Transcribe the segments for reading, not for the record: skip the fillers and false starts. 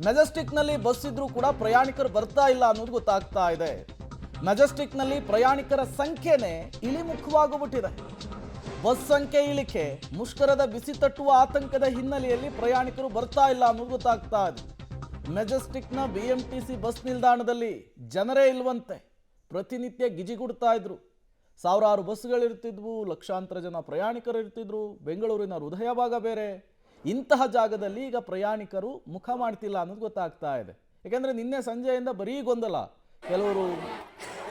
ಮೆಜೆಸ್ಟಿಕ್ನಲ್ಲಿ bus ಇದ್ರೂ ಕೂಡ ಪ್ರಯಾಣಿಕರು ಬರ್ತಾ ಇಲ್ಲ ಅನ್ನೋದು ಗೊತ್ತಾಗ್ತಾ ಇದೆ. ಮೆಜೆಸ್ಟಿಕ್ನಲ್ಲಿ ಪ್ರಯಾಣಿಕರ ಸಂಖ್ಯೆನೇ ಇಳಿಮುಖವಾಗುಬಿಟ್ಟಿದೆ. ಬಸ್ ಸಂಖ್ಯೆ ಇಳಿಕೆ ಮುಷ್ಕರದ ಬಿಸಿ ತಟ್ಟುವ ಆತಂಕದ ಹಿನ್ನೆಲೆಯಲ್ಲಿ ಪ್ರಯಾಣಿಕರು ಬರ್ತಾ ಇಲ್ಲ ಅನ್ನೋದು ಗೊತ್ತಾಗ್ತಾ ಇದೆ. ಮೆಜೆಸ್ಟಿಕ್ನ BMTC ಬಸ್ ನಿಲ್ದಾಣದಲ್ಲಿ ಜನರೇ ಇಲ್ವಂತೆ. ಪ್ರತಿನಿತ್ಯ ಗಿಜಿಗುಡ್ತಾ ಇದ್ರು. ಸಾವಿರಾರು ಬಸ್ಗಳಿರ್ತಿದ್ವು, ಲಕ್ಷಾಂತರ ಜನ ಪ್ರಯಾಣಿಕರು ಇರ್ತಿದ್ರು. ಬೆಂಗಳೂರಿನ ಹೃದಯ ಭಾಗ ಬೇರೆ. ಇಂತಹ ಜಾಗದಲ್ಲಿ ಈಗ ಪ್ರಯಾಣಿಕರು ಮುಖ ಮಾಡ್ತಿಲ್ಲ ಅನ್ನೋದು ಗೊತ್ತಾಗ್ತಾ ಇದೆ. ಯಾಕೆಂದರೆ ನಿನ್ನೆ ಸಂಜೆಯಿಂದ ಬರೀ ಗೊಂದಲ. ಕೆಲವರು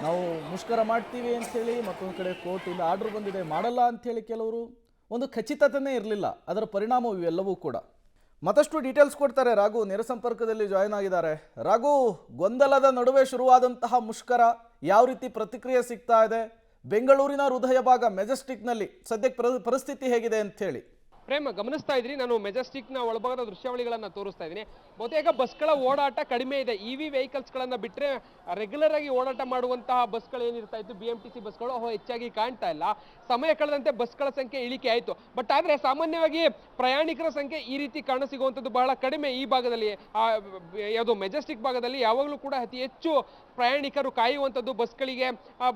ನಾವು ಮುಷ್ಕರ ಮಾಡ್ತೀವಿ ಅಂಥೇಳಿ, ಮತ್ತೊಂದು ಕಡೆ ಕೋರ್ಟಿಂದ ಆರ್ಡರ್ ಬಂದಿದೆ ಮಾಡಲ್ಲ ಅಂಥೇಳಿ ಕೆಲವರು. ಒಂದು ಖಚಿತತೆಯೇ ಇರಲಿಲ್ಲ. ಅದರ ಪರಿಣಾಮ ಇವೆಲ್ಲವೂ ಕೂಡ. ಮತ್ತಷ್ಟು ಡೀಟೇಲ್ಸ್ ಕೊಡ್ತಾರೆ ರಾಘು, ನೇರ ಸಂಪರ್ಕದಲ್ಲಿ ಜಾಯ್ನ್ ಆಗಿದ್ದಾರೆ. ರಾಘು, ಗೊಂದಲದ ನಡುವೆ ಶುರುವಾದಂತಹ ಮುಷ್ಕರ ಯಾವ ರೀತಿ ಪ್ರತಿಕ್ರಿಯೆ ಸಿಗ್ತಾ ಇದೆ? ಬೆಂಗಳೂರಿನ ಹೃದಯ ಭಾಗ ಮೆಜೆಸ್ಟಿಕ್ನಲ್ಲಿ ಸದ್ಯಕ್ಕೆ ಪರಿಸ್ಥಿತಿ ಹೇಗಿದೆ ಅಂತ ಹೇಳಿ. ಪ್ರೇಮ್, ಗಮನಿಸ್ತಾ ಇದ್ರಿ, ನಾನು ಮೆಜೆಸ್ಟಿಕ್ನ ಒಳಭಾಗದ ದೃಶ್ಯಾವಳಿಗಳನ್ನು ತೋರಿಸ್ತಾ ಇದ್ದೀನಿ. ಬಹುತೇಕ ಬಸ್ಗಳ ಓಡಾಟ ಕಡಿಮೆ ಇದೆ. EV ವೆಹಿಕಲ್ಸ್ಗಳನ್ನು ಬಿಟ್ಟರೆ ರೆಗ್ಯುಲರ್ ಆಗಿ ಓಡಾಟ ಮಾಡುವಂತಹ ಬಸ್ಗಳು ಏನಿರ್ತಾ ಇತ್ತು, BMTC ಬಸ್ಗಳು ಹೆಚ್ಚಾಗಿ ಕಾಣ್ತಾ ಇಲ್ಲ. ಸಮಯ ಕಳೆದಂತೆ ಬಸ್ಗಳ ಸಂಖ್ಯೆ ಇಳಿಕೆ ಆಯಿತು. ಬಟ್ ಆದರೆ ಸಾಮಾನ್ಯವಾಗಿ ಪ್ರಯಾಣಿಕರ ಸಂಖ್ಯೆ ಈ ರೀತಿ ಕಾಣಸಿಗುವಂಥದ್ದು ಬಹಳ ಕಡಿಮೆ ಈ ಭಾಗದಲ್ಲಿ. ಯಾವುದು ಮೆಜೆಸ್ಟಿಕ್ ಭಾಗದಲ್ಲಿ ಯಾವಾಗಲೂ ಕೂಡ ಅತಿ ಹೆಚ್ಚು ಪ್ರಯಾಣಿಕರು ಕಾಯುವಂಥದ್ದು, ಬಸ್ಗಳಿಗೆ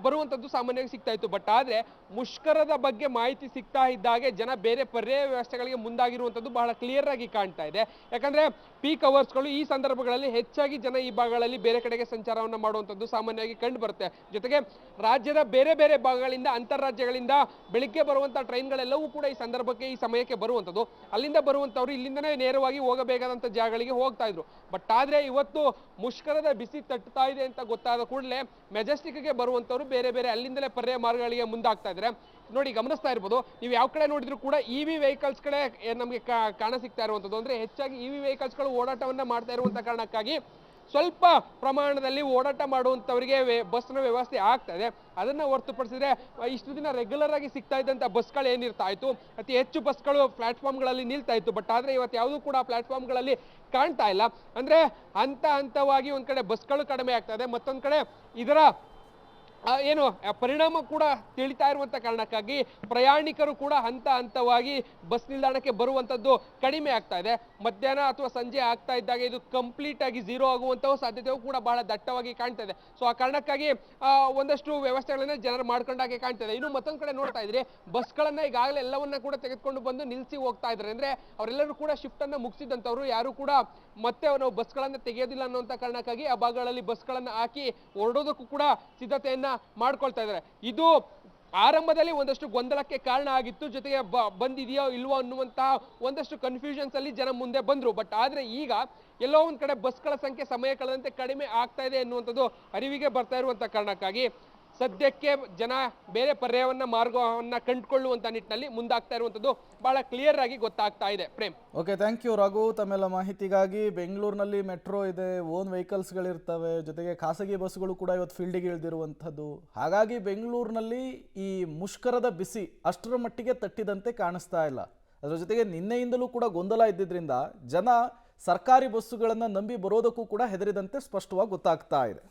ಬರುವಂಥದ್ದು ಸಾಮಾನ್ಯವಾಗಿ ಸಿಗ್ತಾ ಇತ್ತು. ಬಟ್ ಆದರೆ ಮುಷ್ಕರದ ಬಗ್ಗೆ ಮಾಹಿತಿ ಸಿಗ್ತಾ ಇದ್ದಾಗೆ ಜನ ಬೇರೆ ಪರ್ಯಾಯ ವ್ಯವಸ್ಥೆಗಳಿಗೆ ಮುಂದಾಗಿರುವಂಥದ್ದು ಬಹಳ ಕ್ಲಿಯರ್ ಆಗಿ ಕಾಣ್ತಾ ಇದೆ. ಯಾಕಂದ್ರೆ ಪೀಕ್ ಅವರ್ಸ್ಗಳು ಈ ಸಂದರ್ಭಗಳಲ್ಲಿ ಹೆಚ್ಚಾಗಿ ಜನ ಈ ಭಾಗಗಳಲ್ಲಿ ಬೇರೆ ಕಡೆಗೆ ಸಂಚಾರವನ್ನು ಮಾಡುವಂಥದ್ದು ಸಾಮಾನ್ಯವಾಗಿ ಕಂಡು ಬರುತ್ತೆ. ಜೊತೆಗೆ ರಾಜ್ಯದ ಬೇರೆ ಬೇರೆ ಭಾಗಗಳಿಂದ, ಅಂತಾರಾಜ್ಯಗಳಿಂದ ಬೆಳಿಗ್ಗೆ ಬರುವಂತಹ ಟ್ರೈನ್ಗಳೆಲ್ಲವೂ ಕೂಡ ಈ ಸಂದರ್ಭಕ್ಕೆ, ಈ ಸಮಯಕ್ಕೆ ಬರುವಂಥದ್ದು. ಅಲ್ಲಿಂದ ಬರುವಂಥವ್ರು ಇಲ್ಲಿಂದನೇ ನೇರವಾಗಿ ಹೋಗಬೇಕಾದಂಥ ಜಾಗಗಳಿಗೆ ಹೋಗ್ತಾ ಇದ್ರು. ಬಟ್ ಆದರೆ ಇವತ್ತು ಮುಷ್ಕರದ ಬಿಸಿ ತಟ್ಟುತ್ತಾ ಇದೆ ಅಂತ ಗೊತ್ತಾದ ಕೂಡಲೇ ಮೆಜೆಸ್ಟಿಕ್ಗೆ ಬರುವಂಥವ್ರು ಬೇರೆ ಬೇರೆ ಅಲ್ಲಿಂದಲೇ ಪರ್ಯಾಯ ಮಾರ್ಗಗಳಿಗೆ ಮುಂದಾಗ್ತಾ ಇದ್ದಾರೆ. ನೋಡಿ, ಗಮನಿಸ್ತಾ ಇರ್ಬೋದು, ನೀವು ಯಾವ ಕಡೆ ನೋಡಿದ್ರು ಕೂಡ EV ವೆಹಿಕಲ್ಸ್ಗಳೇ ನಮಗೆ ಕಾಣ ಸಿಗ್ತಾ ಇರುವಂಥದ್ದು. ಅಂದರೆ ಹೆಚ್ಚಾಗಿ EV ವೆಹಿಕಲ್ಸ್ಗಳು ಓಡಾಟವನ್ನು ಮಾಡ್ತಾ ಇರುವಂಥ ಕಾರಣಕ್ಕಾಗಿ ಸ್ವಲ್ಪ ಪ್ರಮಾಣದಲ್ಲಿ ಓಡಾಟ ಮಾಡುವಂಥವರಿಗೆ ಬಸ್ನ ವ್ಯವಸ್ಥೆ ಆಗ್ತಾ ಇದೆ. ಅದನ್ನು ಹೊರತುಪಡಿಸಿದ್ರೆ ಇಷ್ಟು ದಿನ ರೆಗ್ಯುಲರ್ ಆಗಿ ಸಿಗ್ತಾ ಇದ್ದಂಥ ಬಸ್ಗಳು ಏನಿರ್ತಾ ಇತ್ತು, ಅತಿ ಹೆಚ್ಚು ಬಸ್ಗಳು ಪ್ಲಾಟ್ಫಾರ್ಮ್ಗಳಲ್ಲಿ ನಿಲ್ತಾ ಇತ್ತು. ಬಟ್ ಆದರೆ ಇವತ್ತು ಯಾವುದೂ ಕೂಡ ಪ್ಲಾಟ್ಫಾರ್ಮ್ಗಳಲ್ಲಿ ಕಾಣ್ತಾ ಇಲ್ಲ. ಅಂದರೆ ಹಂತವಾಗಿ ಒಂದು ಕಡೆ ಬಸ್ಗಳು ಕಡಿಮೆ ಆಗ್ತಾ ಇದೆ, ಮತ್ತೊಂದು ಕಡೆ ಇದರ ಏನು ಪರಿಣಾಮ ಕೂಡ ತಿಳಿತಾ ಇರುವಂಥ ಕಾರಣಕ್ಕಾಗಿ ಪ್ರಯಾಣಿಕರು ಕೂಡ ಹಂತವಾಗಿ ಬಸ್ ನಿಲ್ದಾಣಕ್ಕೆ ಬರುವಂಥದ್ದು ಕಡಿಮೆ ಆಗ್ತಾ ಇದೆ. ಮಧ್ಯಾಹ್ನ ಅಥವಾ ಸಂಜೆ ಆಗ್ತಾ ಇದ್ದಾಗ ಇದು ಕಂಪ್ಲೀಟ್ ಆಗಿ ಝೀರೋ ಆಗುವಂತಹ ಸಾಧ್ಯತೆಯೂ ಕೂಡ ಬಹಳ ದಟ್ಟವಾಗಿ ಕಾಣ್ತಾ ಇದೆ. ಸೊ ಆ ಕಾರಣಕ್ಕಾಗಿ ಒಂದಷ್ಟು ವ್ಯವಸ್ಥೆಗಳನ್ನ ಜನರು ಮಾಡ್ಕೊಂಡಾಗೆ ಕಾಣ್ತಾ ಇದೆ. ಇನ್ನು ಮತ್ತೊಂದು ಕಡೆ ನೋಡ್ತಾ ಇದ್ರೆ ಬಸ್ಗಳನ್ನ ಈಗಾಗಲೇ ಎಲ್ಲವನ್ನ ಕೂಡ ತೆಗೆದುಕೊಂಡು ಬಂದು ನಿಲ್ಲಿಸಿ ಹೋಗ್ತಾ ಇದ್ದಾರೆ. ಅಂದ್ರೆ ಅವರೆಲ್ಲರೂ ಕೂಡ ಶಿಫ್ಟ್ ಅನ್ನ ಮುಗಿಸಿದಂಥವ್ರು ಯಾರು ಕೂಡ ಮತ್ತೆ ನಾವು ಬಸ್ಗಳನ್ನ ತೆಗೆಯೋದಿಲ್ಲ ಅನ್ನುವಂಥ ಕಾರಣಕ್ಕಾಗಿ ಆ ಭಾಗಗಳಲ್ಲಿ ಬಸ್ಗಳನ್ನ ಹಾಕಿ ಹೊರಡೋದಕ್ಕೂ ಕೂಡ ಸಿದ್ಧತೆಯನ್ನ ಮಾಡ್ಕೊಳ್ತಾ ಇದ್ದಾರೆ. ಇದು ಆರಂಭದಲ್ಲಿ ಒಂದಷ್ಟು ಗೊಂದಲಕ್ಕೆ ಕಾರಣ ಆಗಿತ್ತು. ಜೊತೆಗೆ ಬಂದಿದೆಯೋ ಇಲ್ವೋ ಅನ್ನುವಂತಹ ಒಂದಷ್ಟು ಕನ್ಫ್ಯೂಷನ್ಸ್ ಅಲ್ಲಿ ಜನ ಮುಂದೆ ಬಂದ್ರು. ಬಟ್ ಆದ್ರೆ ಈಗ ಎಲ್ಲೋ ಒಂದ್ ಕಡೆ ಬಸ್ಗಳ ಸಂಖ್ಯೆ ಸಮಯ ಕಳೆದಂತೆ ಕಡಿಮೆ ಆಗ್ತಾ ಇದೆ ಎನ್ನುವಂಥದ್ದು ಅರಿವಿಗೆ ಬರ್ತಾ ಇರುವಂತ ಕಾರಣಕ್ಕಾಗಿ ಸದ್ಯಕ್ಕೆ ಜನ ಬೇರೆ ಪರ್ಯಾಯವನ್ನ ಮಾರ್ಗವನ್ನ ಕಂಡುಕೊಳ್ಳುವಂತ ನಿಟ್ಟಿನಲ್ಲಿ ಮುಂದಾಗ್ತಾ ಇರುವಂಥದ್ದು ಬಹಳ ಕ್ಲಿಯರ್ ಆಗಿ ಗೊತ್ತಾಗ್ತಾ ಇದೆ. Prem, okay, thank you Raghu ತಮ್ಮೆಲ್ಲ ಮಾಹಿತಿಗಾಗಿ. ಬೆಂಗಳೂರಿನಲ್ಲಿ ಮೆಟ್ರೋ ಇದೆ, ಓನ್ ವೆಹಿಕಲ್ಸ್ಗಳಿರ್ತವೆ, ಜೊತೆಗೆ ಖಾಸಗಿ ಬಸ್ಗಳು ಕೂಡ ಇವತ್ತು ಫೀಲ್ಡಿಗೆ ಇಳಿದಿರುವಂಥದ್ದು. ಹಾಗಾಗಿ ಬೆಂಗಳೂರಿನಲ್ಲಿ ಈ ಮುಷ್ಕರದ ಬಿಸಿ ಅಷ್ಟರ ಮಟ್ಟಿಗೆ ತಟ್ಟಿದಂತೆ ಕಾಣಿಸ್ತಾ ಇಲ್ಲ. ಅದರ ಜೊತೆಗೆ ನಿನ್ನೆಯಿಂದಲೂ ಕೂಡ ಗೊಂದಲ ಇದ್ದಿದ್ದರಿಂದ ಜನ ಸರ್ಕಾರಿ ಬಸ್ಸುಗಳನ್ನು ನಂಬಿ ಬರೋದಕ್ಕೂ ಕೂಡ ಹೆದರಿದಂತೆ ಸ್ಪಷ್ಟವಾಗಿ ಗೊತ್ತಾಗ್ತಾ ಇದೆ.